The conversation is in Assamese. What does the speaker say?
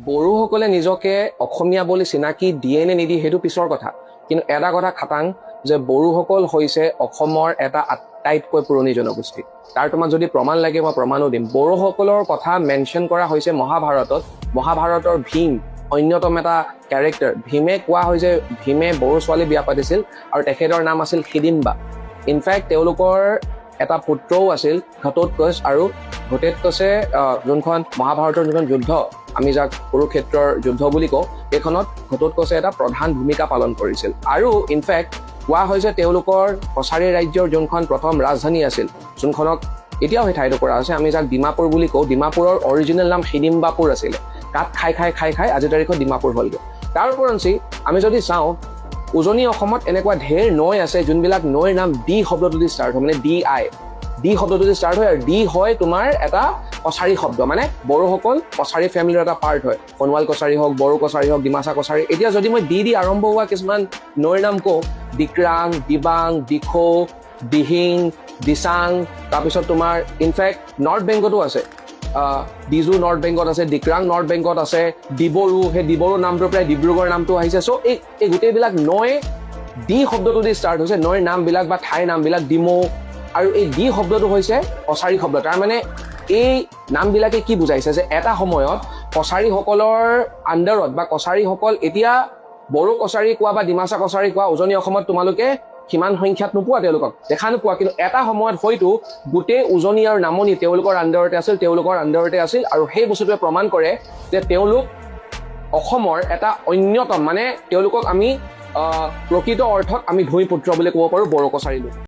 বড়োসকলে নিজকে অসমীয়া বুলি চিনাকি দিয়ে নে নিদিয়ে সেইটো পিছৰ কথা, কিন্তু এটা কথা খাটাং যে বড়োসকল হৈছে অসমৰ এটা আটাইতকৈ পুৰণি জনগোষ্ঠী। তাৰ তোমাক যদি প্ৰমাণ লাগে মই প্ৰমাণো দিম। বড়োসকলৰ কথা মেনশ্যন কৰা হৈছে মহাভাৰতত। মহাভাৰতৰ ভীম অন্যতম এটা কেৰেক্টাৰ। ভীমে কোৱা হয় যে ভীমে বড়ো ছোৱালী বিয়া পাতিছিল আৰু তেখেতৰ নাম আছিল হিডিম্বা। ইনফেক্ট তেওঁলোকৰ এটা পুত্ৰও আছিল ঘটোৎকচ, আৰু ঘটোৎকচে যোনখন মহাভাৰতৰ যোনখন যুদ্ধ আমি যাক কুৰুক্ষেত্ৰৰ যুদ্ধ বুলি কওঁ, সেইখনত ঘটোৎকচে এটা প্ৰধান ভূমিকা পালন কৰিছিল। আৰু ইনফেক্ট কোৱা হয় যে তেওঁলোকৰ কছাৰী ৰাজ্যৰ যোনখন প্ৰথম ৰাজধানী আছিল, যোনখনক এতিয়াও সেই ঠাইটো কৰা আছে, আমি যাক ডিমাপুৰ বুলি কওঁ, ডিমাপুৰৰ অৰিজিনেল নাম হিডিম্বাপুৰ আছিলে। কাঠ খাই খাই খাই খাই আজিৰ তাৰিখত ডিমাপুৰ হ'লগৈ। তাৰ উপৰঞ্চি আমি যদি চাওঁ, উজনি অসমত এনেকুৱা ঢেৰ নৈ আছে যোনবিলাক নৈৰ নাম ডি শব্দটো দি ষ্টাৰ্ট হয়, মানে ডি শব্দটো দি ষ্টাৰ্ট হয়, আৰু ডি হয় তোমাৰ এটা কছাৰী শব্দ, মানে বড়োসকল কছাৰী ফেমিলিৰ এটা পাৰ্ট হয়। সোণোৱাল কছাৰী হওক, বড়ো কছাৰী হওক, ডিমাচা কছাৰী। এতিয়া যদি মই ডি আৰম্ভ হোৱা কিছুমান নৈৰ নাম কওঁ, ডিক্ৰাং, ডিবাং, ডিখৌ, দিহিং, দিচাং, তাৰপিছত তোমাৰ ইনফেক্ট নৰ্থ বেংগতো আছে। ডিজু নৰ্থ বেংগত আছে, ডিক্ৰাং নৰ্থ বেংগত আছে, ডিবৰু, সেই ডিবৰু নামটো প্ৰায় ডিব্ৰুগড় নামটো আহিছে। চ' এই গোটেইবিলাক নৈ ডি শব্দটো দি ষ্টাৰ্ট হৈছে, নৈৰ নামবিলাক বা ঠাইৰ নামবিলাক ডিমৌ, আৰু এই ডি শব্দটো হৈছে কছাৰী শব্দ। তাৰমানে এই নামবিলাকে কি বুজাইছে যে এটা সময়ত কছাৰীসকলৰ আণ্ডাৰত বা কছাৰীসকল, এতিয়া বড়ো কছাৰী কোৱা বা ডিমাচা কছাৰী কোৱা উজনি অসমত তোমালোকে সিমান সংখ্যাত নোপোৱা, তেওঁলোকক দেখা নোপোৱা, কিন্তু এটা সময়ত হয়তো গোটেই উজনি আৰু নামনি তেওঁলোকৰ আণ্ডাৰতে আছিল, আৰু সেই বস্তুটোৱে প্ৰমাণ কৰে যে তেওঁলোক অসমৰ এটা অন্যতম, মানে তেওঁলোকক আমি প্ৰকৃত অৰ্থত আমি ভূমিপুত্ৰ বুলি ক'ব পাৰোঁ বড়ো কছাৰী লোক।